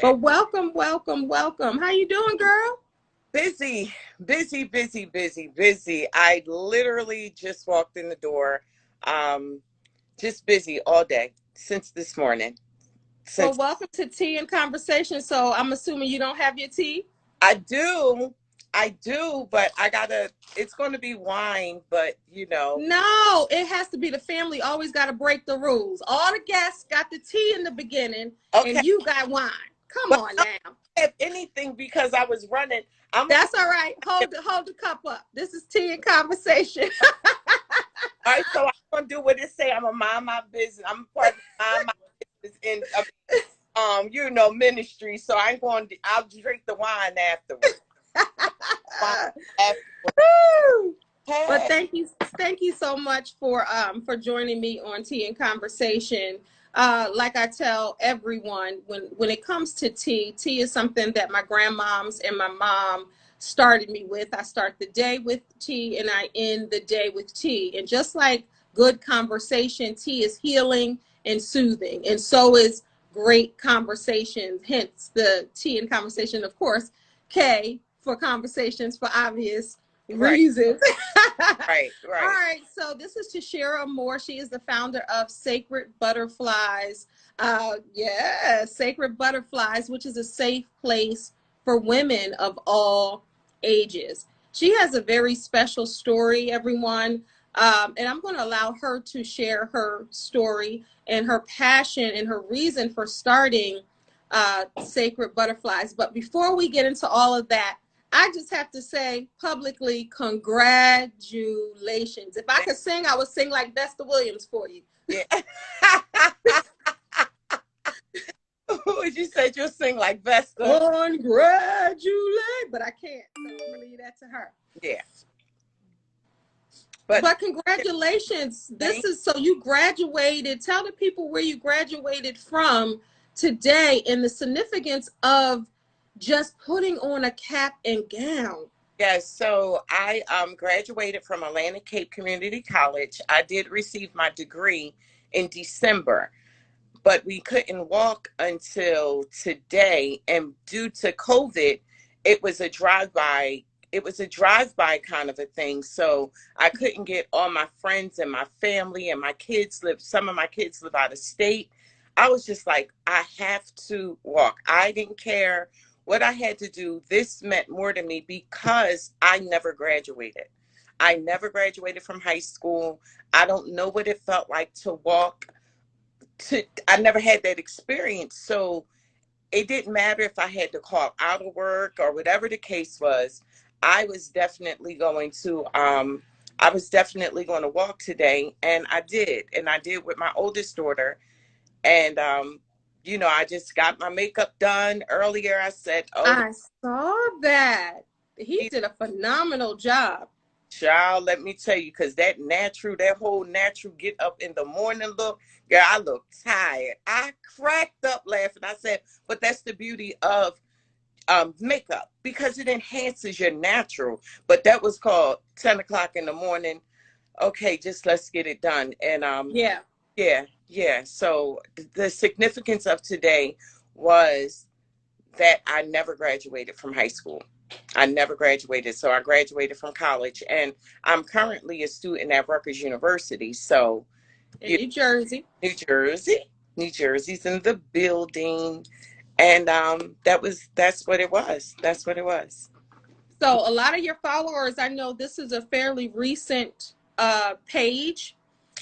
But welcome, welcome, welcome. How you doing, girl? Busy, busy, busy, busy, busy. I literally just walked in the door. Just busy all day since this morning. Well, Since welcome to Tea and Conversation. So I'm assuming you don't have your tea? I do, but it's going to be wine, but No, it has to be the family. Always got to break the rules. All the guests got the tea in the beginning, okay. and you got wine. Come But on I now. don't have anything because I was running. That's all right. Hold the cup up. This is Tea and Conversation. All right, so I'm going to do what it say. I'm going to mind my business. I'm part of mind my business in ministry. So I'll drink the wine afterwards. But Hey. thank you so much for joining me on Tea and Conversation. Like I tell everyone, when it comes to tea is something that my grandmoms and my mom started me with. I start the day with tea and I end the day with tea. And just like good conversation, tea is healing and soothing, and so is great conversations. Hence the Tea and Conversation, of course, K for conversations for obvious Right, reasons. right. All right, so this is Tishera Amour. She is the founder of Sacred Butterflies. Sacred Butterflies, which is a safe place for women of all ages. She has a very special story, everyone, and I'm going to allow her to share her story and her passion and her reason for starting Sacred Butterflies. But before we get into all of that, I just have to say publicly, congratulations. If I could sing, I would sing like Vesta Williams for you. Yeah. You said you'll sing like Vesta. Congratulate, but I can't. So I'm gonna leave that to her. Yeah. But congratulations. This is so you graduated. Tell the people where you graduated from today and the significance of just putting on a cap and gown. Yes, so I graduated from Atlantic Cape Community College. I did receive my degree in December, but we couldn't walk until today. And due to COVID, it was a drive-by. It was a drive-by kind of a thing. So I couldn't get all my friends and my family, and some of my kids live out of state. I was just like, I have to walk. I didn't care what I had to do. This meant more to me because I never graduated. I never graduated from high school. I don't know what it felt like to walk. I never had that experience. So it didn't matter if I had to call out of work or whatever the case was. I was definitely going to walk today, and I did. And I did with my oldest daughter. And I just got my makeup done earlier. I said, I saw that. He did a phenomenal job. Child, let me tell you, because that whole natural get up in the morning look, girl, I look tired. I cracked up laughing. I said, but that's the beauty of makeup, because it enhances your natural. But that was called 10 o'clock in the morning. Okay, just let's get it done. And yeah. So the significance of today was that I never graduated from high school. I never graduated. So I graduated from college, and I'm currently a student at Rutgers University. So in New Jersey. New Jersey's in the building. And that's what it was. So a lot of your followers, I know this is a fairly recent page.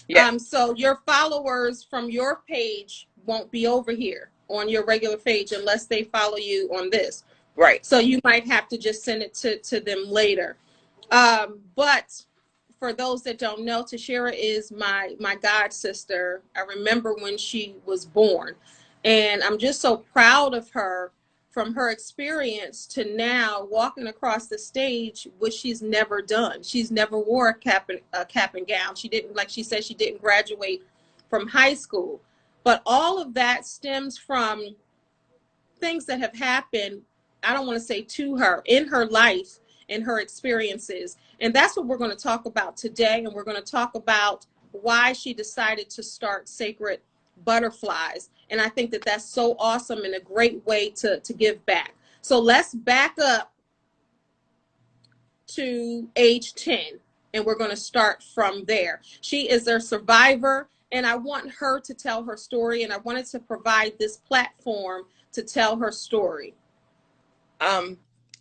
Yeah. So your followers from your page won't be over here on your regular page unless they follow you on this. Right. So you might have to just send it to them later. But for those that don't know, Tishera is my god sister. I remember when she was born, and I'm just so proud of her from her experience to now walking across the stage, which she's never done. She's never wore a cap and gown. She didn't, like she said, she didn't graduate from high school. But all of that stems from things that have happened, I don't want to say to her, in her life and her experiences. And that's what we're going to talk about today. And we're going to talk about why she decided to start Sacred butterflies. And I think that that's so awesome and a great way to give back. So let's back up to age 10, and we're going to start from there. She is a survivor, and I want her to tell her story, and I wanted to provide this platform to tell her story.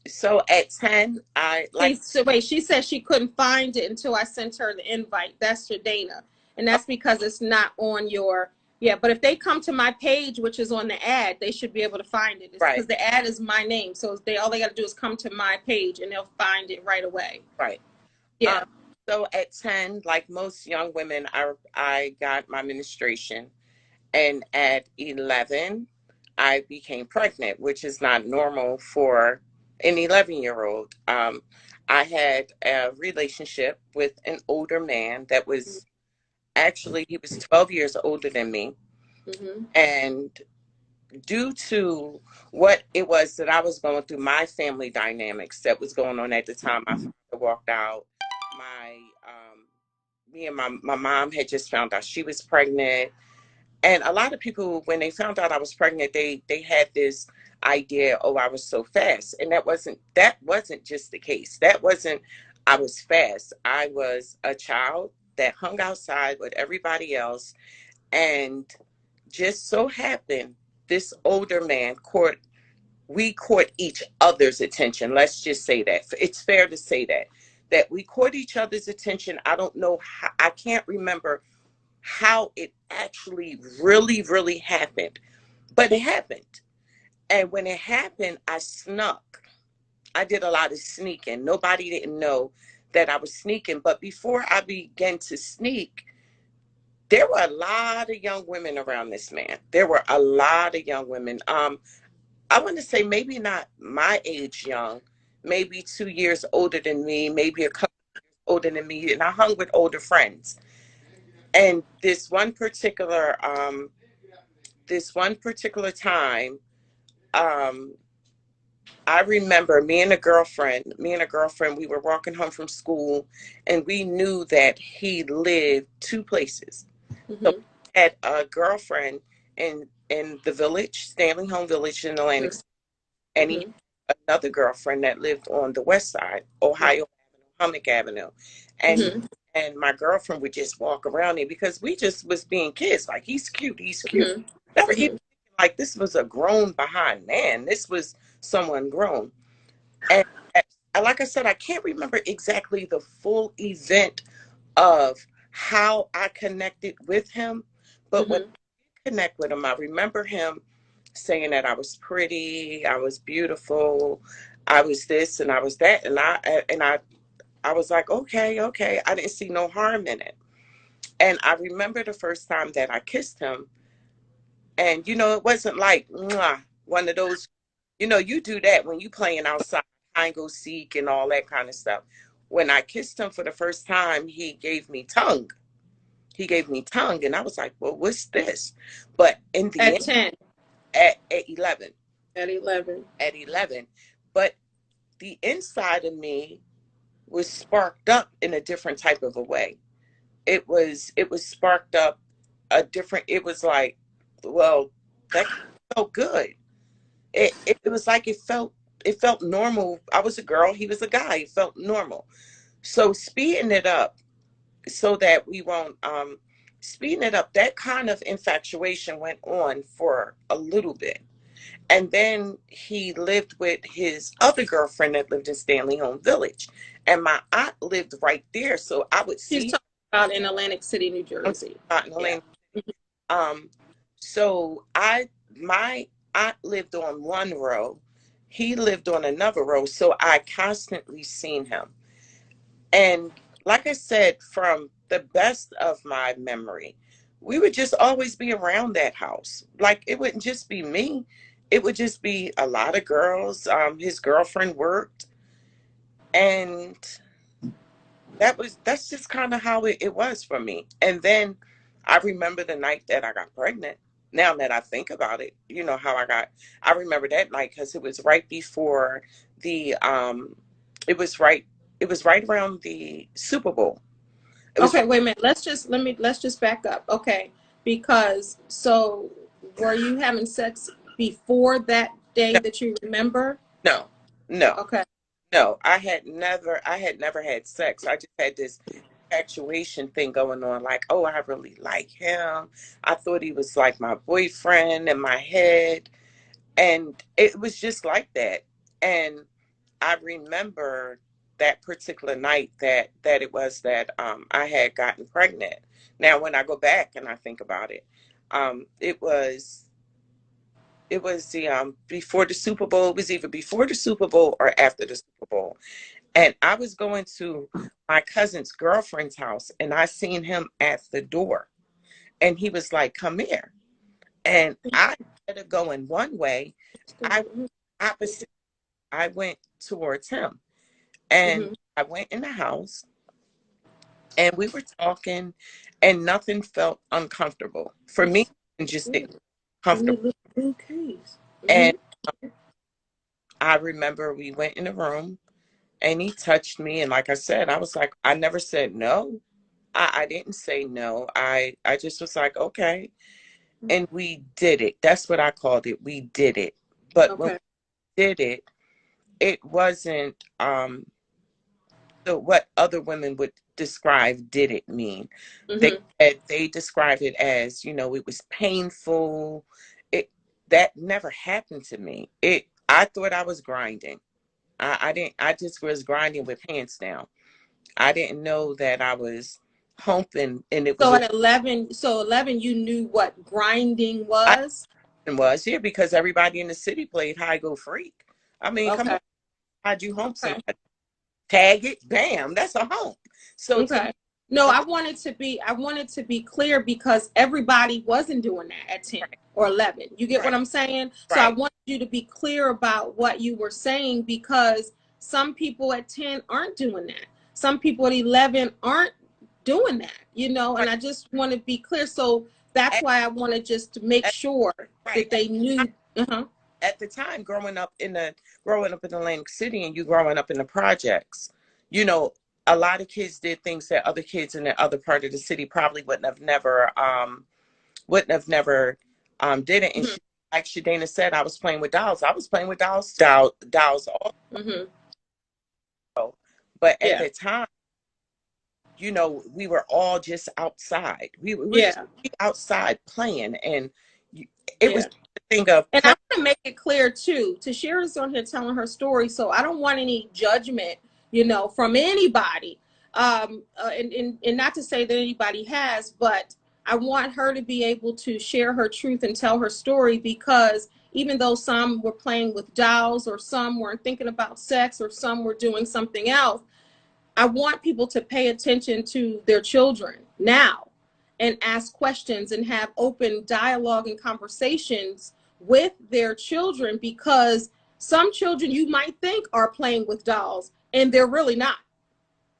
So at 10, I like. She said she couldn't find it until I sent her the invite. That's Jadena, and that's because it's not on your. Yeah, but if they come to my page, which is on the ad, they should be able to find it. It's Right. because the ad is my name, so all they got to do is come to my page, and they'll find it right away. Right. Yeah. So at 10, like most young women, I got my menstruation, and at 11, I became pregnant, which is not normal for an 11-year-old. I had a relationship with an older man that was actually, he was 12 years older than me. Mm-hmm. And due to what it was that I was going through, my family dynamics that was going on at the time, my father walked out. Me and my mom had just found out she was pregnant. And a lot of people, when they found out I was pregnant, they had this idea, oh, I was so fast. And that wasn't just the case. That wasn't, I was fast. I was a child that hung outside with everybody else. And just so happened, this older man we caught each other's attention. Let's just say that. It's fair to say that we caught each other's attention. I don't know how, I can't remember how it actually really happened, but it happened. And when it happened, I snuck. I did a lot of sneaking. Nobody didn't know that I was sneaking. But before I began to sneak, there were a lot of young women around this man. There were a lot of young women. I want to say maybe not my age young, maybe 2 years older than me, maybe a couple years older than me. And I hung with older friends. And this one particular time, I remember me and a girlfriend, we were walking home from school, and we knew that he lived 2 places. Mm-hmm. So we had a girlfriend in the village, Stanley Home Village in Atlantic City, and he had another girlfriend that lived on the west side, Ohio Avenue, Hummock Avenue. And my girlfriend would just walk around there because we just was being kids, like, he's cute. Never even like this was a grown behind man. This was someone grown. And like I said, I can't remember exactly the full event of how I connected with him, but when I connect with him, I remember him saying that I was pretty, I was beautiful, I was this and I was that, and I was like, okay. I didn't see no harm in it. And I remember the first time that I kissed him, and it wasn't like mwah, one of those, you do that when you playing outside, hide and go seek and all that kind of stuff. When I kissed him for the first time, he gave me tongue. And I was like, well, what's this? But in the At end, 10. At 11. At 11. At 11. But the inside of me was sparked up in a different type of a way. It was sparked up it was like, well, that felt good. It was like it felt normal. I was a girl, he was a guy. It felt normal. So speeding it up so that we won't speeding it up, that kind of infatuation went on for a little bit. And then he lived with his other girlfriend that lived in Stanley Home Village. And my aunt lived right there. So I would see. She's talking about in Atlantic City, New Jersey. So my aunt lived on one row. He lived on another row. So I constantly seen him. And like I said, from the best of my memory, we would just always be around that house. Like, it wouldn't just be me. It would just be a lot of girls. His girlfriend worked. And that's just kind of how it was for me. And then I remember the night that I got pregnant. Now that I think about it, I remember that night because it was right before it was right around the Super Bowl. Okay, wait a minute. Let's just back up. Okay. because, so were you having sex before that day No, that you remember? no, no, Okay. no. I had never had sex. I just had this infatuation thing going on, like, oh, I really like him. I thought he was like my boyfriend in my head. And it was just like that. And I remember that particular night that it was that I had gotten pregnant. Now, when I go back and I think about it, it was the before the Super Bowl. It was either before the Super Bowl or after the Super Bowl. And I was going to my cousin's girlfriend's house, and I seen him at the door, and he was like, "Come here." And I instead of going one way, I opposite. I went towards him, and Mm-hmm. I went in the house, and we were talking, and nothing felt uncomfortable for me. And just Yeah. didn't Give me comfortable. a little case. And Mm-hmm. I remember we went in the room, and he touched me, and like I said, I was like, I never said no. I didn't say no. I just was like, okay. And we did it. That's what I called it. We did it. But when Okay. we did it, it wasn't what other women would describe did it mean. Mm-hmm. They described it as, it was painful. It That never happened to me. I thought I was grinding. I didn't I just was grinding with pants down. I didn't know that I was humping, and it was So at 11, so 11, you knew what grinding I was? was here because everybody in the city played high go freak. I mean, come on, Okay. how'd you hump Okay. somebody? Tag it, bam, that's a hump. So to me, Okay. No, I wanted to be clear because everybody wasn't doing that at 10 or 11. You get right, what I'm saying? So I right. wanted you to be clear about what you were saying because some people at 10 aren't doing that. Some people at 11 aren't doing that, Right. and I just want to be clear. So that's At, why I wanted just to make at, sure right. that they knew. Uh-huh. At the time, growing up in Atlantic City, and you growing up in the projects, you know, a lot of kids did things that other kids in the other part of the city probably wouldn't have never did it. And Mm-hmm. like Shadana said, I was playing with dolls. I was playing with dolls also. Mm-hmm. But at Yeah. the time, we were all just outside. We were just Yeah. outside playing, and it was Yeah. the thing of And I play. want to make it clear too. Tishera's on here telling her story, so I don't want any judgment, from anybody. And not to say that anybody has, but I want her to be able to share her truth and tell her story because even though some were playing with dolls, or some weren't thinking about sex, or some were doing something else, I want people to pay attention to their children now and ask questions and have open dialogue and conversations with their children because some children you might think are playing with dolls and they're really not.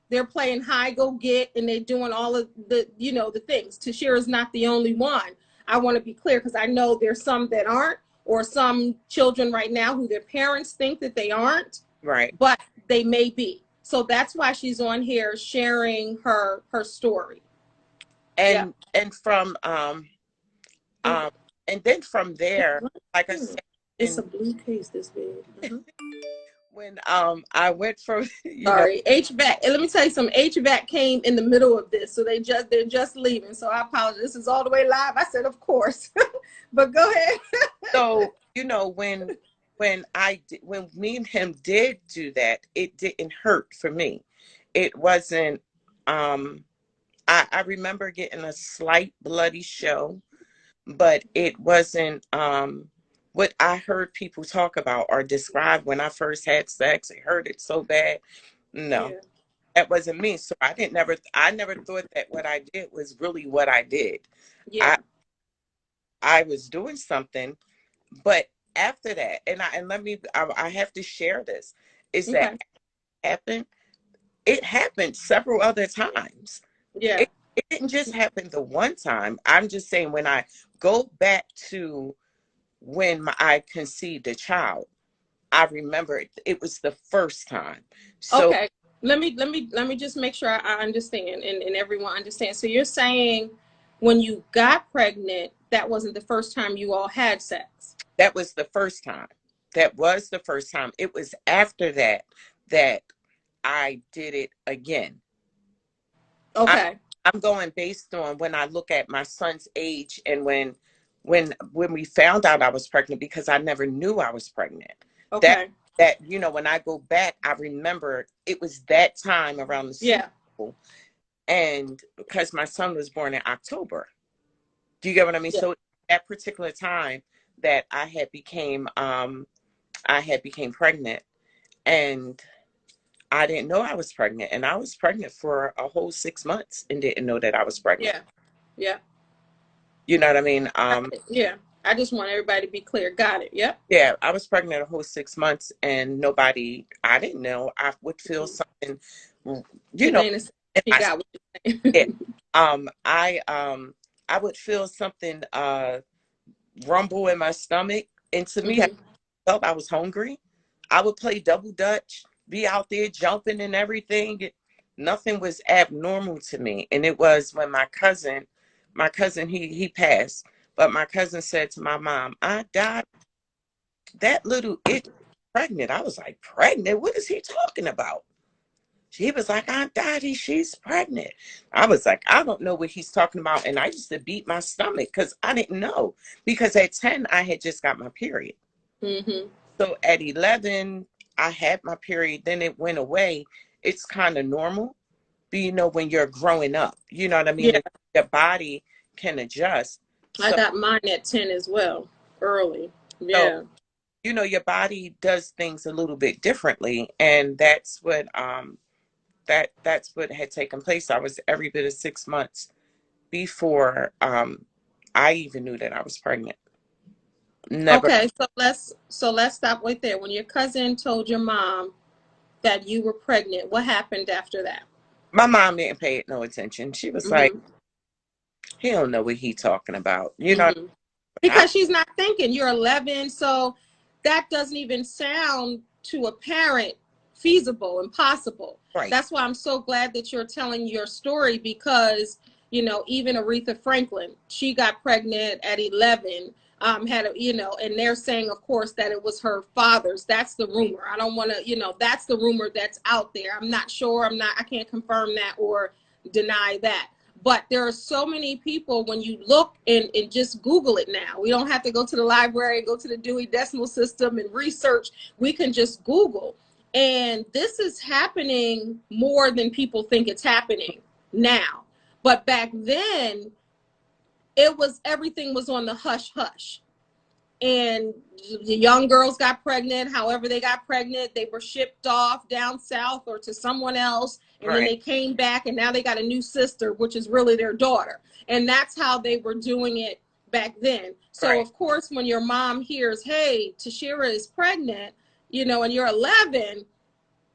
They're playing high go get and they're doing all of the things. Tashira is not the only one. I want to be clear because I know there's some that aren't, or some children right now who their parents think that they aren't, Right. but they may be. So that's why she's on here sharing her story. Yeah. And from and then from there, like I said, It's a and blue case this big. when I went from Sorry, HVAC. And let me tell you something. HVAC came in the middle of this, so they're just leaving. So I apologize. This is all the way live. I said, of course, but go ahead. so when me and him did do that, it didn't hurt for me. It wasn't. I remember getting a slight bloody show, but it wasn't what I heard people talk about or describe when I first had sex. It hurted so bad. No, Yeah. that wasn't me. So I never thought that what I did was really what I did. I Yeah. I was doing something, but after that, and let me, I have to share this, is that Okay. happened. It happened several other times. Yeah. It didn't just happen the one time. I'm just saying when I go back to when I conceived a child, I remember it was the first time. So Okay. Let me just make sure I understand and everyone understands. So you're saying when you got pregnant, that wasn't the first time you all had sex. That was the first time. That was the first time. It was after that that I did it again. I, Okay. I'm going based on when I look at my son's age and when we found out I was pregnant, because I never knew I was pregnant. That Okay. that when I go back, I remember it was that time around the Super Yeah. Bowl, and because my son was born in October. Do you get what I mean? Yeah. So that particular time that I had became pregnant, and I didn't know I was pregnant, and I was pregnant for a whole 6 months and didn't know that I was pregnant. Yeah. Yeah. You know what I mean? Yeah. I just want everybody to be clear. Got it. Yep. Yeah, I was pregnant a whole 6 months, and I didn't know. I would feel something, you know, Janae, in she my got what you're yeah. saying. I would feel something rumble in my stomach, and to me, I Hmm. felt I was hungry. I would play double dutch, be out there jumping and everything. Nothing was abnormal to me. And it was when my cousin, he passed. But my cousin said to my mom, "I died. That little itch pregnant." I was like, "Pregnant? What is he talking about?" He was like, "Aunt Dottie, she's pregnant." I was like, "I don't know what he's talking about." And I used to beat my stomach because I didn't know. Because at 10, I had just got my period. Hmm. So at 11, I had my period, then it went away. It's kind of normal. But when you're growing up, you know what I mean? Yeah. And your body can adjust. I So, got mine at 10 as well, early. so Yeah. your body does things a little bit differently. And that's what had taken place. I was every bit of 6 months before I even knew that I was pregnant. Never. Okay, so let's stop right there. When your cousin told your mom that you were pregnant, what happened after that? My mom didn't pay it no attention. She was like, Hmm. he don't know what he talking about. Hmm. I, Because she's not thinking. You're 11, so that doesn't even sound to a parent feasible, impossible. right, That's why I'm so glad that you're telling your story, because even Aretha Franklin, she got pregnant at 11. Had a, and they're saying, of course, that it was her father's. That's the rumor. I don't want to, that's the rumor that's out there. I'm not sure. I can't confirm that or deny that. But there are so many people, when you look and just Google it now. We don't have to go to the library, go to the Dewey Decimal System and research. We can just Google. And this is happening more than people think it's happening now. But back then, everything was on the hush hush. And the young girls got pregnant. However they got pregnant, they were shipped off down south or to someone else, and then right, they came back, and now they got a new sister, which is really their daughter. And that's how they were doing it back then. So right. of course, when your mom hears, hey, Tishera is pregnant, and you're 11,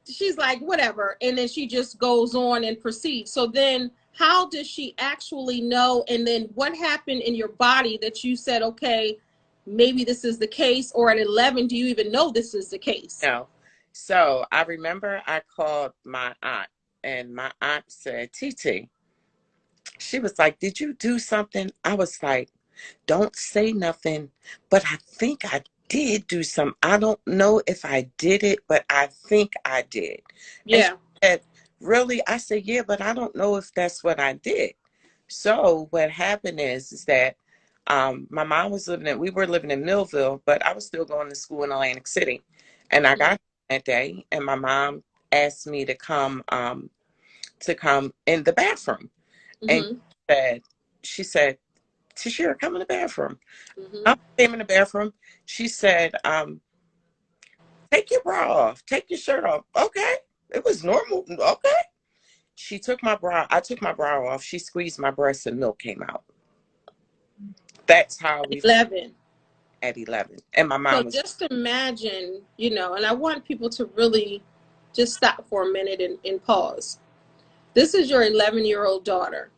she's like, whatever. And then she just goes on and proceeds. So then how does she actually know? And then what happened in your body that you said, okay, maybe this is the case? Or at 11, do you even know this is the case? No. So I remember I called my aunt, and my aunt said, "TT," she was like, "Did you do something?" I was like, "Don't say nothing, but I think I did do something. I don't know if I did it, but I think I did." And she Yeah. said, "Really?" I said, "Yeah, but I don't know if that's what I did." So what happened is that my mom was we were living in Millville, but I was still going to school in Atlantic City. And I got that day, and my mom asked me to come in the bathroom. And Mm-hmm. she said, "Tishera, come in the bathroom." Mm-hmm. I came in the bathroom. She said, "Take your bra off. Take your shirt off." Okay. It was normal. Okay. She took my bra. I took my bra off. She squeezed my breast and milk came out. That's how we 11. at 11. And my So mom was just imagine, and I want people to really just stop for a minute and pause. This is your 11-year-old daughter,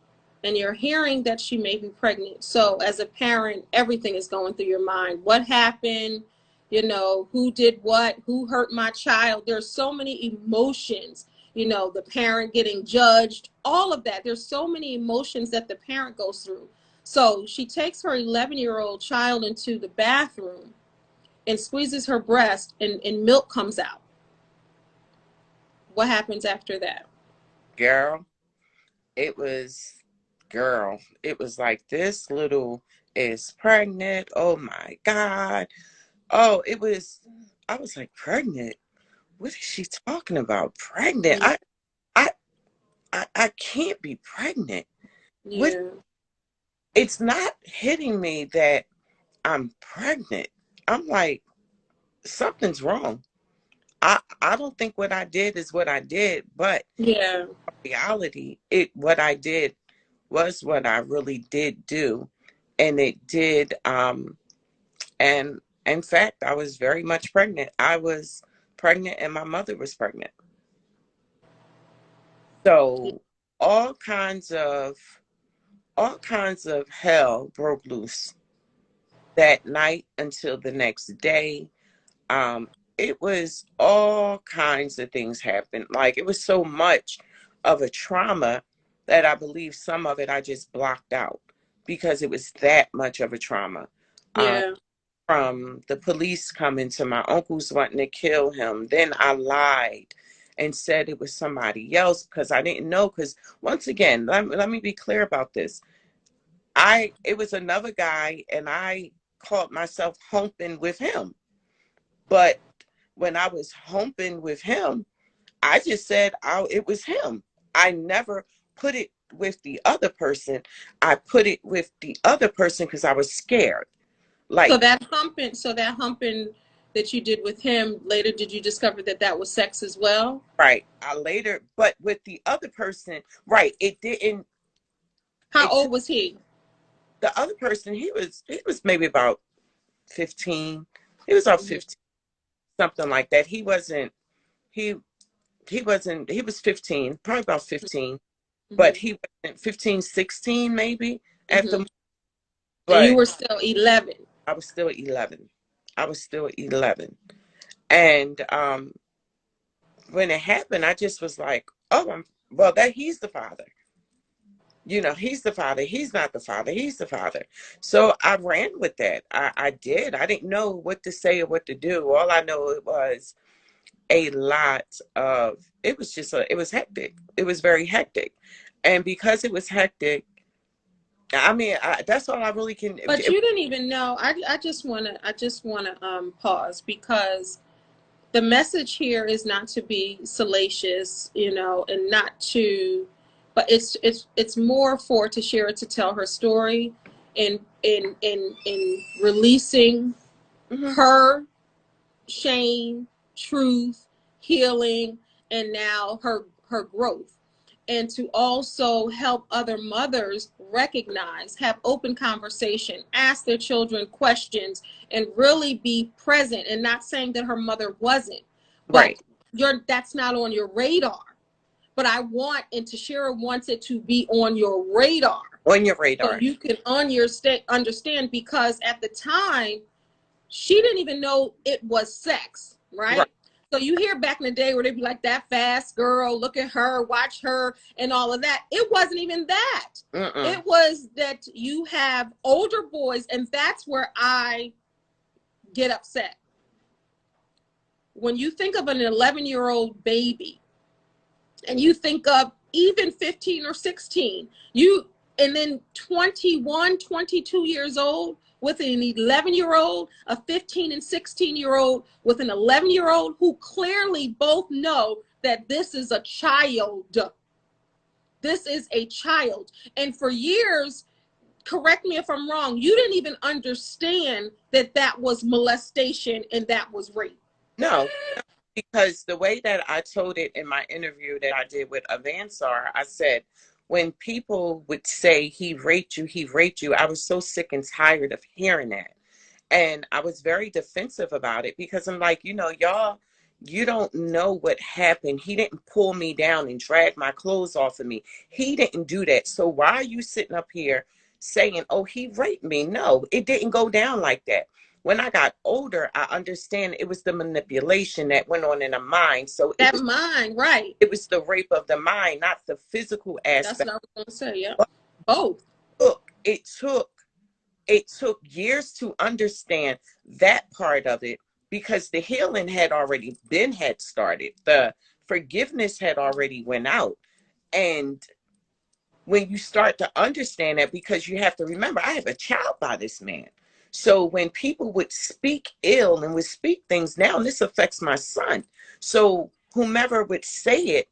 and you're hearing that she may be pregnant. So as a parent, everything is going through your mind. What happened? Who did what? Who hurt my child? There's so many emotions. you know, the parent getting judged, all of that. There's so many emotions that the parent goes through. So she takes her 11-year-old child into the bathroom and squeezes her breast, and milk comes out. What happens after that? Girl, it was, it was like, this little is pregnant. Oh my God. Oh, I was like, pregnant? What is she talking about? Pregnant? Yeah. I can't be pregnant. What? Yeah. It's not hitting me that I'm pregnant. I'm like, something's wrong. I don't think what I did is what I did, but Yeah. in reality, what I did was what I really did do. And it did, and in fact, I was very much pregnant. I was pregnant and my mother was pregnant. So all kinds of all kinds of hell broke loose that night until the next day. Um, it was all kinds of things happened. Like, it was so much of a trauma that I believe some of it I just blocked out because it was that much of a trauma. Um, Yeah. from the police coming to my uncles wanting to kill him. Then I lied and said it was somebody else because I didn't know. Because once again, let me be clear about this. It was another guy, and I caught myself humping with him. But when I was humping with him, I just said it was him. I never put it with the other person. I put it with the other person because I was scared. So Like, that humping that you did with him, later did you discover that that was sex as well? right. I later, but with the other person, right, it didn't, How it took old was he? the other person, he was maybe about 15. He was about Mm-hmm. 15, something like that. He he was 15, probably about 15, but Mm-hmm. he wasn't 15, 16 maybe at Mm-hmm. the, And you but were still 11. I was still 11. I was still 11. And when it happened, I just was like, oh, well, that he's the father. He's the father. He's not the father. He's the father. So I ran with that. I did. I didn't know what to say or what to do. All I know, it was a lot of, it was hectic. It was very hectic. And because it was hectic, I mean, that's all I really can. But you didn't even know. I just wanna pause, because the message here is not to be salacious, you know, and not to, but it's more for Tishera to tell her story, and in releasing Mhm. her shame, truth, healing, and now her growth. And to also help other mothers recognize, have open conversation, ask their children questions, and really be present. And not saying that her mother wasn't, but Right. that's not on your radar. But I want, and Tishera wants it to be on your radar, On your so radar. you can understand, because at the time she didn't even know it was sex, Right. right? So you hear back in the day where they'd be like, that fast girl, look at her, watch her, and all of that. It wasn't even that. Mm-mm. It was that you have older boys, and that's where I get upset. When you think of an 11-year-old baby, and you think of even 15 or 16, and then 21, 22 years old with an 11-year-old, a 15 and 16-year-old with an 11-year-old, who clearly both know that this is a child. This is a child. And for years, correct me if I'm wrong, you didn't even understand that that was molestation and that was rape. No, because the way that I told it in my interview that I did with Avansar, I said, when people would say he raped you, I was so sick and tired of hearing that. And I was very defensive about it because I'm like, y'all, you don't know what happened. He didn't pull me down and drag my clothes off of me. He didn't do that. So why are you sitting up here saying, oh, he raped me? No, it didn't go down like that. when I got older, I understand it was the manipulation that went on in the mind. So That mind, right. it was the rape of the mind, not the physical That's aspect. what I was going to say. Yeah. But Both. it took years to understand that part of it, because the healing had started. The forgiveness had already went out. And when you start to understand that, because you have to remember, I have a child by this man. So when people would speak ill and would speak things, now this affects my son. So whomever would say it,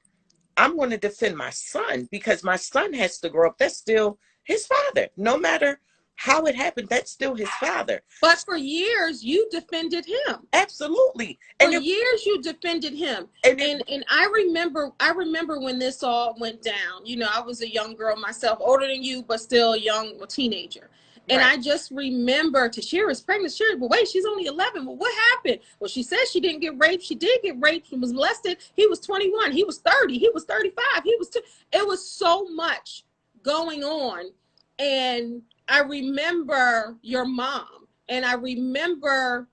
I'm going to defend my son, because my son has to grow up. That's still his father. No matter how it happened, that's still his father. But for years, you defended him. Absolutely. For years, you defended him. And I remember when this all went down. You know, I was a young girl myself, older than you, but still a teenager. And right. I just remember Tishera's pregnant. Tishera, but wait, she's only 11. Well, what happened? Well, she said she didn't get raped. She did get raped. She was molested. He was 21. He was 30. He was 35. He was It was so much going on. And I remember your mom. And I remember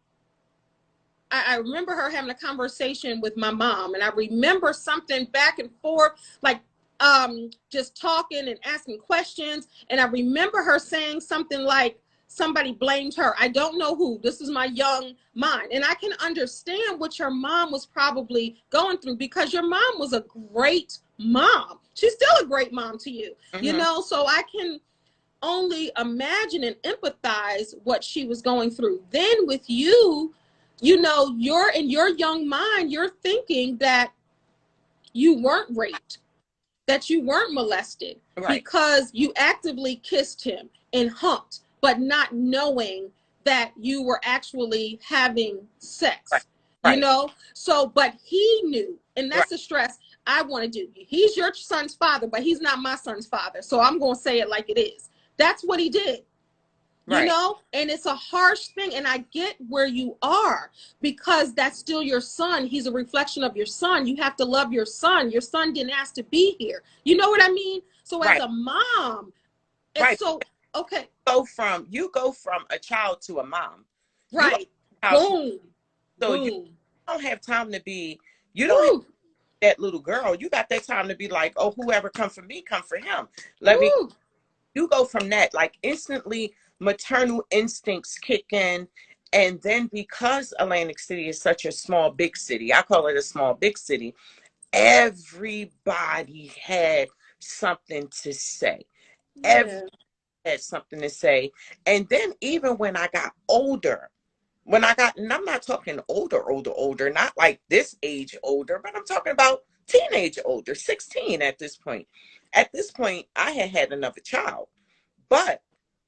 her having a conversation with my mom. And I remember something back and forth, like just talking and asking questions. And I remember her saying something like somebody blamed her. I don't know who. This is my young mind. And I can understand what your mom was probably going through, because your mom was a great mom. She's still a great mom to you, you know, so I can only imagine and empathize what she was going through. Then with you, you know, you're in your young mind, you're thinking that you weren't raped, that you weren't molested, right, because you actively kissed him and humped, but not knowing that you were actually having sex, right. You know? So, but he knew, and that's the stress I want to do. He's your son's father, but he's not my son's father. So I'm going to say it like it is. That's what he did. You know, and it's a harsh thing. And I get where you are, because that's still your son. He's a reflection of your son. You have to love your son. Your son didn't ask to be here. You know what I mean? So as a mom, it's so, okay. You go from a child to a mom. Right. Boom. So Boom. You don't have time to be, you don't have that little girl. You got that time to be like, oh, whoever come for me, come for him. You go from that, like instantly maternal instincts kick in. And then because Atlantic City is such a small, big city, I call it a small, big city, everybody had something to say. Everybody had something to say. And then even when I got older, and I'm not talking older, not like this age older, but I'm talking about teenage older, 16 at this point. At this point, I had another child. But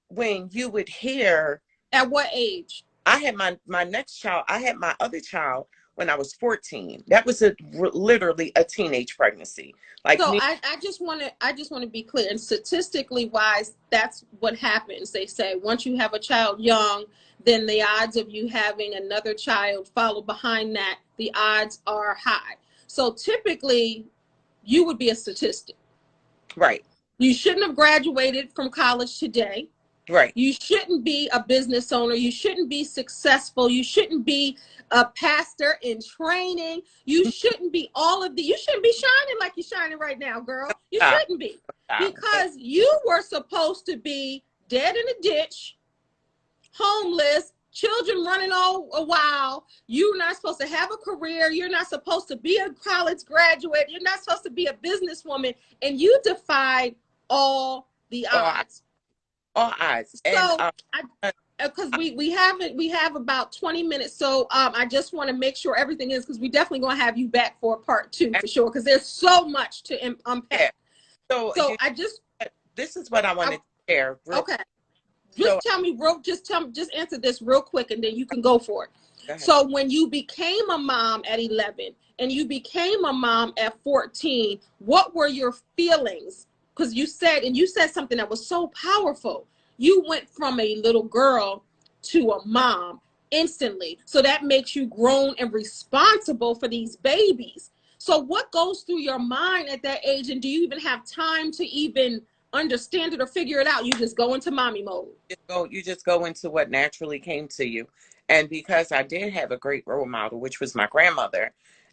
when you would hear... At what age? I had my next child. I had my other child when I was 14. That was literally a teenage pregnancy. Like, so I just want to be clear. And statistically wise, that's what happens. They say once you have a child young, then the odds of you having another child follow behind that, the odds are high. So typically, you would be a statistic. Right. You shouldn't have graduated from college today. Right. You shouldn't be a business owner. You shouldn't be successful. You shouldn't be a pastor in training. You shouldn't be you shouldn't be shining like you're shining right now, girl. You shouldn't be. Because you were supposed to be dead in a ditch, homeless, children running all a while. You're not supposed to have a career. You're not supposed to be a college graduate. You're not supposed to be a businesswoman. And you defied all the odds. All odds. So, because we have about 20 minutes. So I just want to make sure everything is, because we definitely going to have you back for part 2 for sure, because there's so much to unpack. So this is what I wanted to share. Okay. Just answer this real quick, and then you can go for it. So when you became a mom at 11 and you became a mom at 14, what were your feelings? Because you said something that was so powerful. You went from a little girl to a mom instantly. So that makes you grown and responsible for these babies. So what goes through your mind at that age? And do you even have time to even understand it or figure it out? You just go into mommy mode. You just go into what naturally came to you. And because I did have a great role model, which was my grandmother,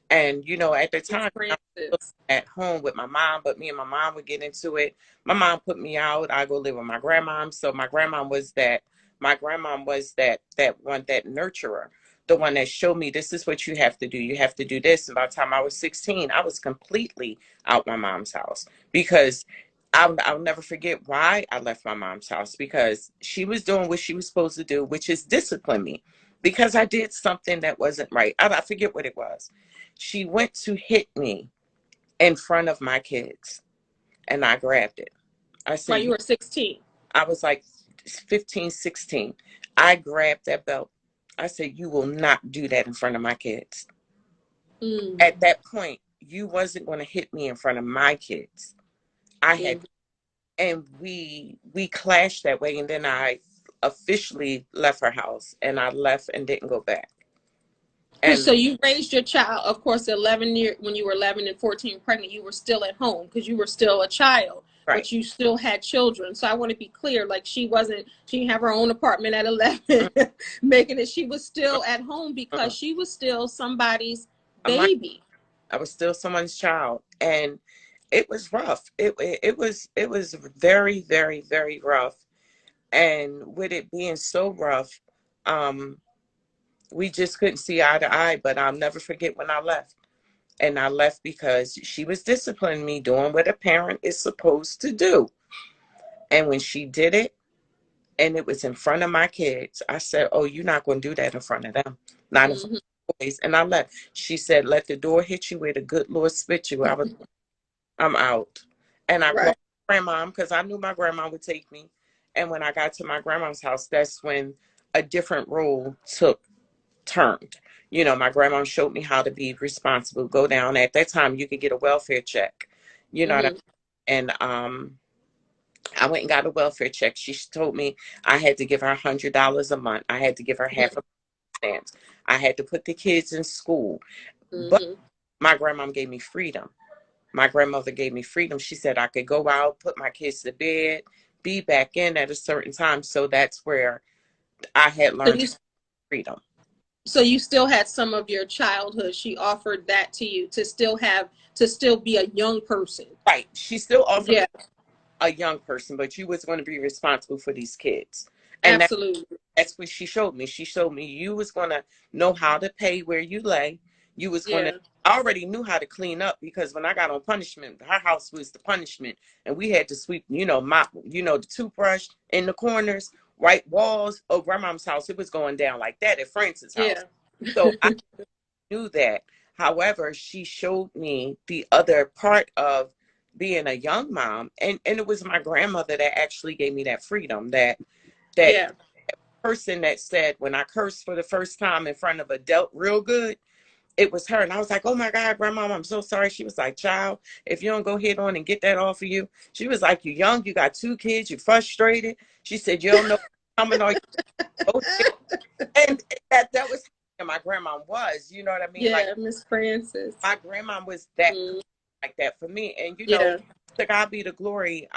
and, you know, at the time, I was Francis. at home with my mom, but me and my mom would get into it. My mom put me out. I go live with my grandma. So my grandma was that one, that nurturer, the one that showed me this is what you have to do. You have to do this. And by the time I was 16, I was completely out my mom's house because I'll never forget why I left my mom's house, because she was doing what she was supposed to do, which is discipline me because I did something that wasn't right. I forget what it was. She went to hit me in front of my kids, and I grabbed it. I While said, you were 16. I was like 15, 16. I grabbed that belt. I said, you will not do that in front of my kids. Mm. At that point, you wasn't going to hit me in front of my kids. I had, Mm. and we clashed that way. And then I officially left her house, and I left and didn't go back. And So you raised your child, of course, 11 year when you were 11 and 14 pregnant, you were still at home because you were still a child, right. but you still had children. So I want to be clear, like she didn't have her own apartment at 11, making it, she was still at home because she was still somebody's I'm like, baby. I was still someone's child, and it was rough. It was very, very, very rough. And with it being so rough, um, we just couldn't see eye to eye. But I'll never forget when I left. And I left because she was disciplining me, doing what a parent is supposed to do. And when she did it, and it was in front of my kids, I said, oh, you're not going to do that in front of them. Not in front Hmm. of the boys. And I left. She said, let the door hit you where the good Lord spit you. I'm out. And I Right. called my grandma because I knew my grandma would take me. And when I got to my grandma's house, that's when a different role turned. You know, my grandma showed me how to be responsible, go down. At that time, you could get a welfare check. You know what I Hmm. mean? And I went and got a welfare check. She told me I had to give her $100 a month. I had to give her half of the stamps. I had to put the kids in school. But Hmm. my grandma gave me freedom. My grandmother gave me freedom. She said I could go out, put my kids to bed, be back in at a certain time. So that's where I had So learned you, freedom. so you still had some of your childhood. She offered that to you to still be a young person. Right. She still offered me Yeah, a young person, but you was going to be responsible for these kids. And absolutely. that's what she showed me. She showed me you was going to know how to pay where you lay. You was going to, Yeah, I already knew how to clean up because when I got on punishment, her house was the punishment. And we had to sweep, mop, the toothbrush in the corners, white walls. Oh, grandma's house, it was going down like that at Francis' house. yeah, So I knew that. However, she showed me the other part of being a young mom. And it was my grandmother that actually gave me that freedom, that yeah, person that said when I cursed for the first time in front of adult real good, it was her. And I was like, oh my God, grandma, I'm so sorry. She was like, child, if you don't go head on and get that off of you. She was like, you're young, you got 2 kids, you're frustrated. She said, you don't know coming or you. And that was how my grandma was, you know what I mean? Like yeah, Miss Francis. my grandma was that Mm, like that for me. And yeah, to God be the glory,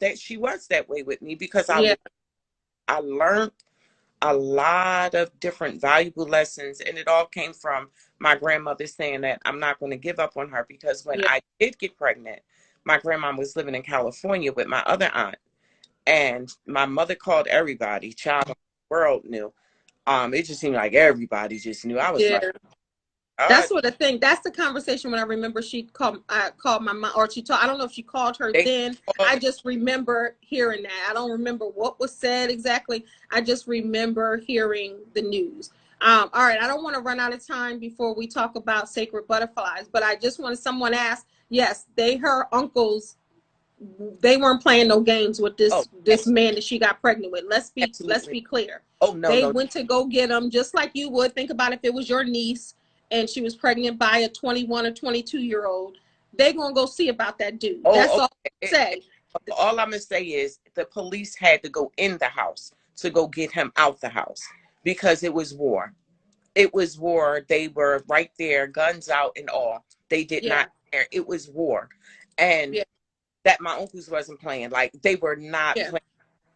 that she was that way with me because yeah, I learned a lot of different valuable lessons, and it all came from my grandmother saying that I'm not going to give up on her, because when yeah, I did get pregnant, my grandma was living in California with my other aunt, and my mother called everybody. Child, the world knew. It just seemed like everybody just knew. I was like, yeah. God, That's what the thing. That's the conversation when I remember she called. I called my mom, or she told. I don't know if she called her they then. called I it. just remember hearing that. I don't remember what was said exactly. I just remember hearing the news. All right. I don't want to run out of time before we talk about sacred butterflies, but I just want someone ask. Yes, her uncles, they weren't playing no games with Oh, this man that she got pregnant with. Let's absolutely. be clear. Oh, no, They no. went to go get him just like you would. Think about if it was your niece and she was pregnant by a 21 or 22-year-old. They gonna go see about that dude. That's Oh, all I okay. say. All I'm gonna say is the police had to go in the house to go get him out the house because it was war. It was war. They were right there, guns out and all. They did Yeah, not care. It was war. And yeah, that my uncles wasn't playing. Like they were not yeah. playing.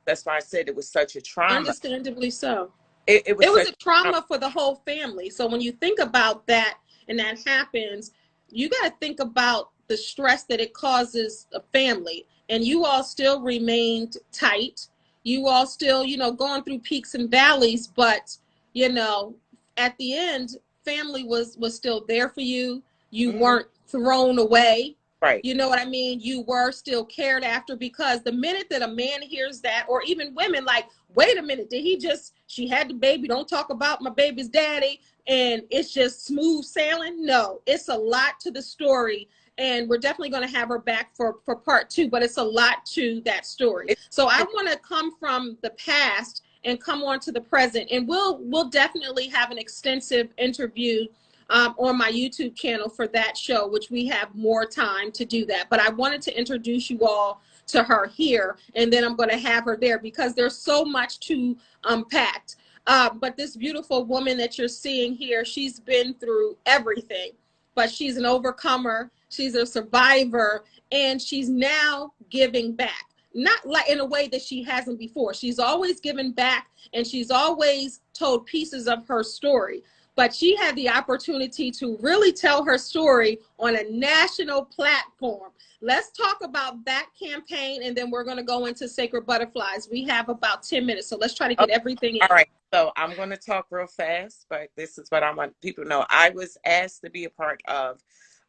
That's why I said it was such a trauma. Understandably so. It was It was such a trauma for the whole family. So when you think about that and that happens, you got to think about the stress that it causes a family. And you all still remained tight. You all still, going through peaks and valleys, but you know, at the end, family was still there for you. You mhm, weren't thrown away. right. You know what I mean? You were still cared after, because the minute that a man hears that, or even women, like, wait a minute, did he just, she had the baby, don't talk about my baby's daddy, and it's just smooth sailing? No, it's a lot to the story. And we're definitely going to have her back for part two, but it's a lot to that story. It, So I it, want to come from the past and come on to the present. And we'll definitely have an extensive interview on my YouTube channel for that show, which we have more time to do that. But I wanted to introduce you all to her here, and then I'm going to have her there because there's so much to unpack. But this beautiful woman that you're seeing here, she's been through everything, but she's an overcomer. She's a survivor, and she's now giving back. Not like in a way that she hasn't before. She's always given back, and she's always told pieces of her story. But she had the opportunity to really tell her story on a national platform. Let's talk about that campaign, and then we're going to go into Sacred Butterflies. We have about 10 minutes, so let's try to oh, get everything all in. right. So I'm going to talk real fast, but this is what I want people to know. I was asked to be a part of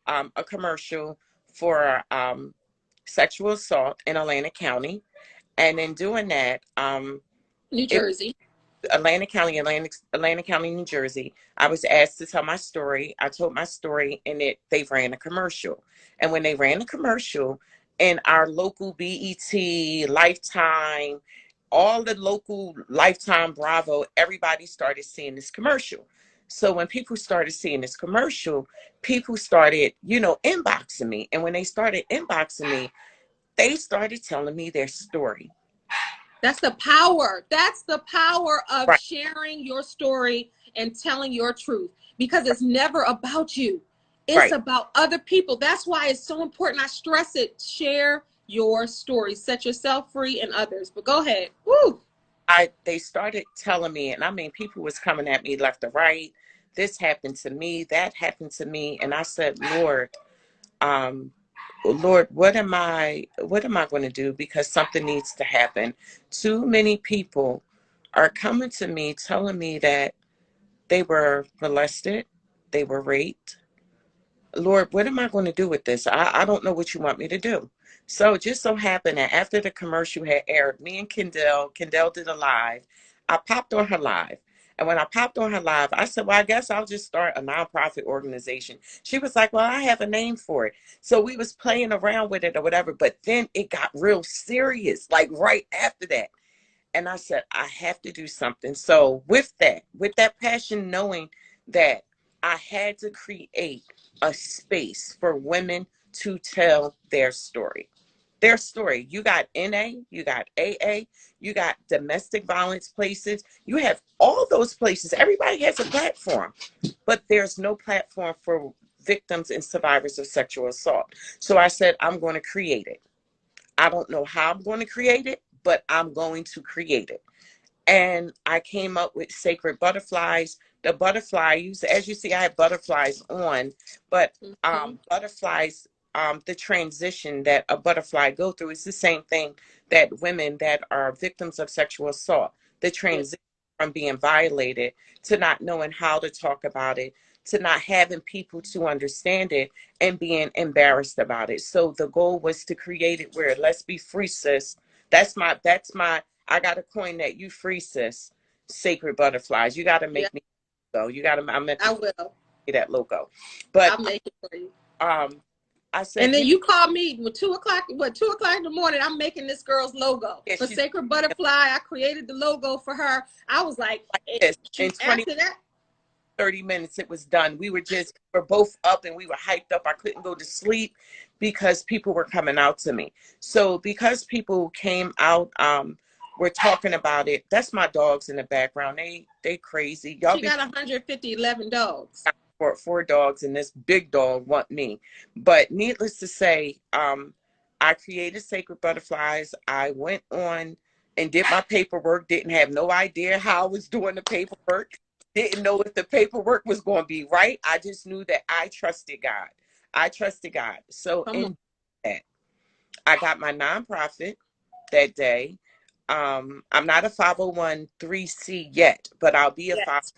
a commercial for sexual assault in Atlantic County. And in doing that, New it Jersey. Atlantic County, New Jersey. I was asked to tell my story. I told my story, and they ran a commercial. And when they ran the commercial, in our local BET, Lifetime, all the local Lifetime, Bravo, everybody started seeing this commercial. So when people started seeing this commercial, people started, inboxing me. And when they started inboxing me, they started telling me their story. That's the power. That's the power of Right, sharing your story and telling your truth, because it's never about you. It's right. about other people. That's why it's so important. I stress it. Share your story. Set yourself free and others. But go ahead. Woo. They started telling me, and I mean, people was coming at me left or right. This happened to me, that happened to me. And I said, um, Lord, what am I going to do? Because something needs to happen. Too many people are coming to me telling me that they were molested, they were raped. Lord, what am I going to do with this? I don't know what you want me to do. So it just so happened that after the commercial had aired, me and Kendell did a live. I popped on her live. And when I popped on her live, I said, well, I guess I'll just start a nonprofit organization. She was like, well, I have a name for it. So we was playing around with it or whatever. But then it got real serious, like right after that. And I said, I have to do something. So with that passion, knowing that I had to create a space for women to tell their story. Their story. You got NA, you got AA, you got domestic violence places. You have all those places. Everybody has a platform, but there's no platform for victims and survivors of sexual assault. So I said, I'm going to create it. I don't know how I'm going to create it, but I'm going to create it. And I came up with sacred butterflies. The butterflies, as you see, I have butterflies on, but Mhm. butterflies, the transition that a butterfly go through is the same thing that women that are victims of sexual assault, the Yeah. transition from being violated to not knowing how to talk about it, to not having people to understand it and being embarrassed about it. So the goal was to create it where let's be free, sis. That's my I got to coin that. You free, sis. Sacred butterflies. You got to Yeah. make me go. You got to. I meant to I say will. that logo, but I'll make it for you. um, I And said then you called me with 2 o'clock. What, 2 o'clock in the morning? I'm making this girl's logo yeah, for she's Sacred Butterfly. I created the logo for her. I was like, like this. In 20, after that, 30 minutes, it was done. We're both up and we were hyped up. I couldn't go to sleep because people were coming out to me. So because people came out, we're talking about it. That's my dogs in the background. They crazy. Y'all she be got 150 dogs. for four dogs, and this big dog want me. But needless to say, I created Sacred Butterflies. I went on and did my paperwork. Didn't have no idea how I was doing the paperwork. Didn't know if the paperwork was going to be right. I just knew that I trusted God. I trusted God. So Come on. in that, I got my nonprofit that day. I'm not a 501(c) yet, but I'll be a Yes.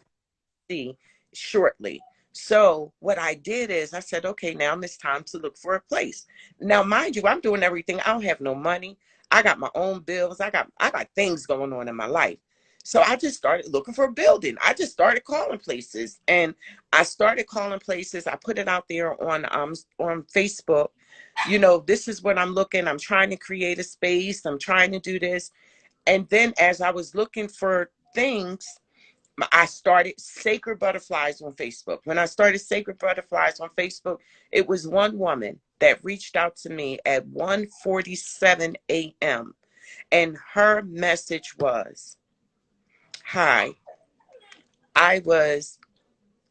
501(c) shortly. So what I did is I said, okay, now it's time to look for a place. Now, mind you, I'm doing everything. I don't have no money. I got my own bills. I got things going on in my life. So I just started looking for a building. I just started calling places, and I started calling places. I put it out there on Facebook. You know, this is what I'm looking. I'm trying to create a space. I'm trying to do this. And then as I was looking for things, I started Sacred Butterflies on Facebook. When I started Sacred Butterflies on Facebook, it was one woman that reached out to me at 1:47 a.m. And her message was, hi, I was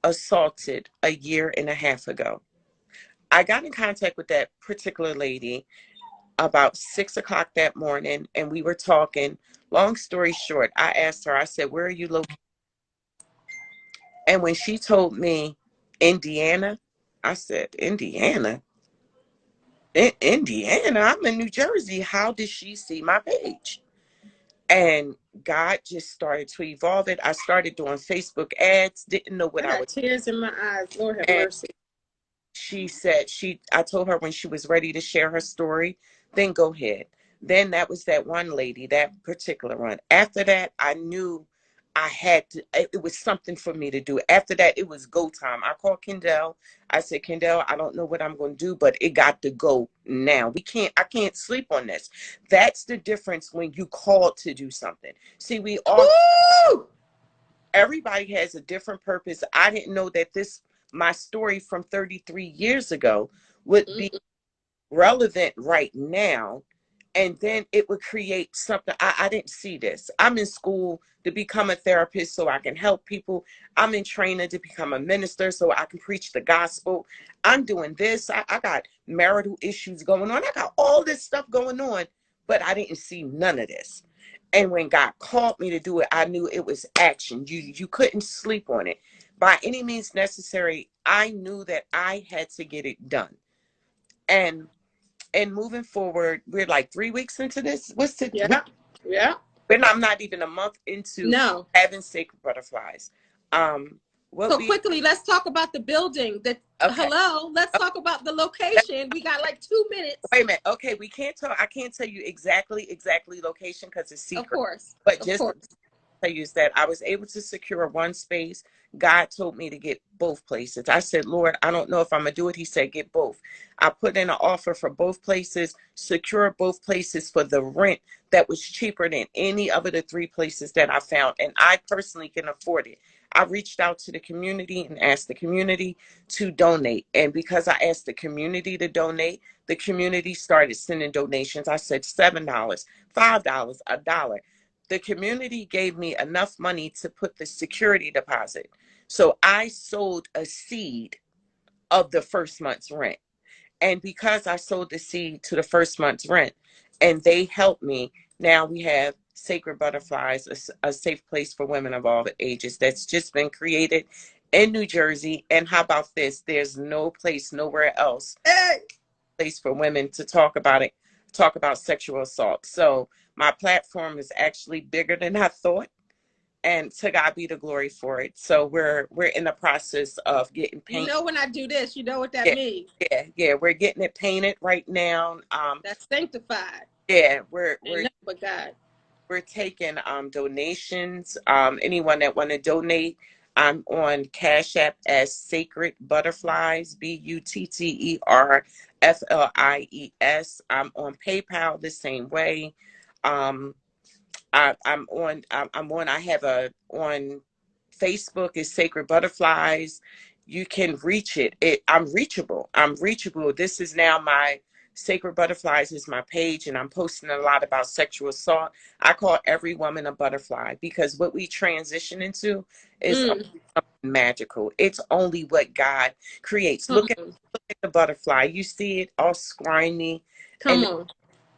assaulted a year and a half ago. I got in contact with that particular lady about 6 o'clock that morning, and we were talking. Long story short, I asked her, I said, where are you located? And when she told me Indiana, I said, Indiana? Indiana? I'm in New Jersey. How did she see my page? And God just started to evolve it. I started doing Facebook ads, didn't know what I I got was. tears in my eyes. Lord have And mercy. she said I told her when she was ready to share her story, then go ahead. Then that was that one lady, that particular one. After that, I knew I had to, it was something for me to do. After that, it was go time. I called Kendell. I said, Kendell, I don't know what I'm going to do, but it got to go now. I can't sleep on this. That's the difference when you call to do something. See, Woo! everybody has a different purpose. I didn't know that my story from 33 years ago would be Mm-mm. relevant right now. And then it would create something. I didn't see this. I'm in school to become a therapist so I can help people. I'm in training to become a minister so I can preach the gospel. I'm doing this. I got marital issues going on. I got all this stuff going on, but I didn't see none of this. And when God called me to do it, I knew it was action. You couldn't sleep on it. By any means necessary, I knew that I had to get it done. And moving forward, we're like 3 weeks into this. Yeah. Yeah. When I'm not even a month into No. having Sacred Butterflies. What So we quickly, let's talk about the building. Okay. Hello, let's talk about the location. We got like 2 minutes. Wait a minute. Okay, we can't tell. I can't tell you exactly location because it's Of secret. course. But Of just course. tell you is that I was able to secure one space. God told me to get both places. I said, Lord, I don't know if I'm going to do it. He said, get both. I put in an offer for both places, secure both places for the rent that was cheaper than any of the three places that I found. And I personally can afford it. I reached out to the community and asked the community to donate. And because I asked the community to donate, the community started sending donations. I said $7, $5, $1. The community gave me enough money to put the security deposit. So I sold a seed of the first month's rent. And because I sold the seed to the first month's rent and they helped me, now we have Sacred Butterflies, a safe place for women of all ages that's just been created in New Jersey. And how about this? There's no place, nowhere else, Hey. place for women to talk about it, talk about sexual assault. So my platform is actually bigger than I thought, and to God be the glory for it. So we're in the process of getting You paint. know when I do this, you know what that Yeah, means. yeah. We're getting it painted right now. That's sanctified. Yeah, Ain't nothing but God. we're taking donations. Anyone that want to donate, I'm on Cash App as Sacred Butterflies, BUTTERFLIES. I'm on PayPal the same way. Um, I have on Facebook is Sacred Butterflies. You can reach it. I'm reachable. I'm reachable. This is now my Sacred Butterflies is my page, and I'm posting a lot about sexual assault. I call every woman a butterfly because what we transition into is Mm. magical. It's only what God creates. Come Look at on. the butterfly. You see it all scrawny, Come and on.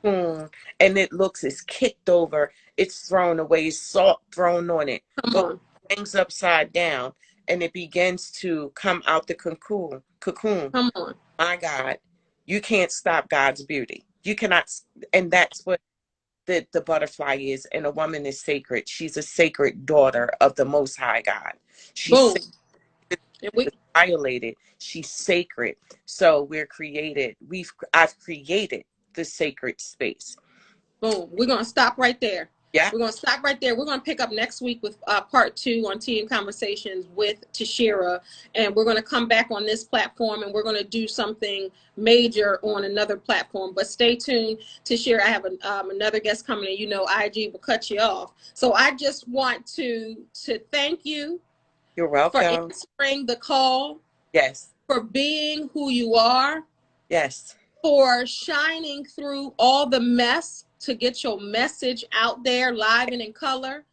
cocoon, and it looks, it's kicked over, it's thrown away, salt thrown on it, Come but on. hangs upside down and it begins to come out the cocoon. Come on. My God, you can't stop God's beauty. You cannot, and that's what the butterfly is. And a woman is sacred. She's a sacred daughter of the Most High God. She's Boom. And we violated. She's sacred. So I've created the sacred space. boom. We're gonna stop right there. Yeah. We're gonna stop right there. We're gonna pick up next week with part 2 on Tea and Conversations with Tishera, and we're gonna come back on this platform, and we're gonna do something major on another platform. But stay tuned, Tishera. I have another guest coming in. You know, IG will cut you off. So I just want to thank you. You're For welcome. answering the call. Yes. For being who you are. Yes. For shining through all the mess to get your message out there live and in color.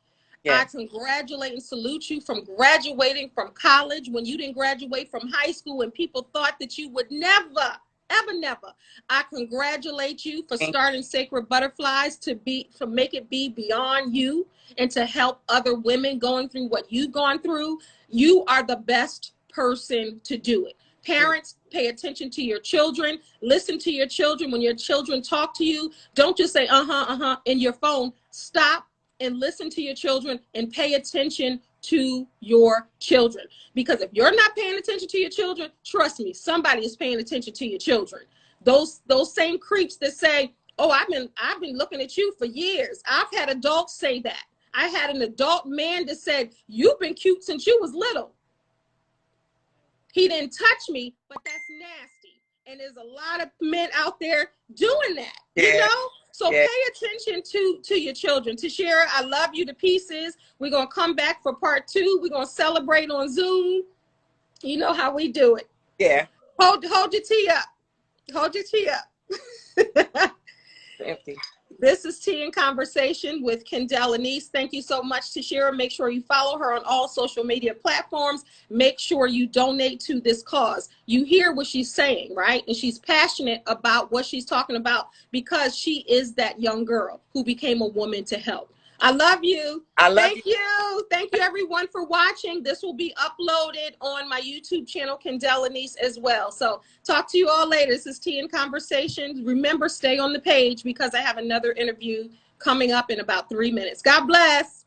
Yes. I congratulate and salute you from graduating from college when you didn't graduate from high school and people thought that you would never, ever, never. I congratulate you for starting Sacred Butterflies to make it be beyond you and to help other women going through what you've gone through. You are the best person to do it. Parents, pay attention to your children. Listen to your children. When your children talk to you, don't just say in your phone. Stop and listen to your children and pay attention to your children. Because if you're not paying attention to your children, trust me, somebody is paying attention to your children. Those same creeps that say, oh, I've been looking at you for years. I've had adults say that. I had an adult man that said, you've been cute since you was little. He didn't touch me, but that's nasty. And there's a lot of men out there doing that, you know? So pay attention to your children. Tishera, I love you to pieces. We're going to come back for part 2. We're going to celebrate on Zoom. You know how we do it. Yeah. Hold your tea up. Hold your tea up. Empty. This is Tea and Conversation with Kendell Lenice. Thank you so much, Tishera. Make sure you follow her on all social media platforms. Make sure you donate to this cause. You hear what she's saying, right? And she's passionate about what she's talking about because she is that young girl who became a woman to help. I love you. Thank you. Thank you, everyone, for watching. This will be uploaded on my YouTube channel, Kendell Lenice, as well. So talk to you all later. This is Tea and Conversations. Remember, stay on the page because I have another interview coming up in about 3 minutes. God bless.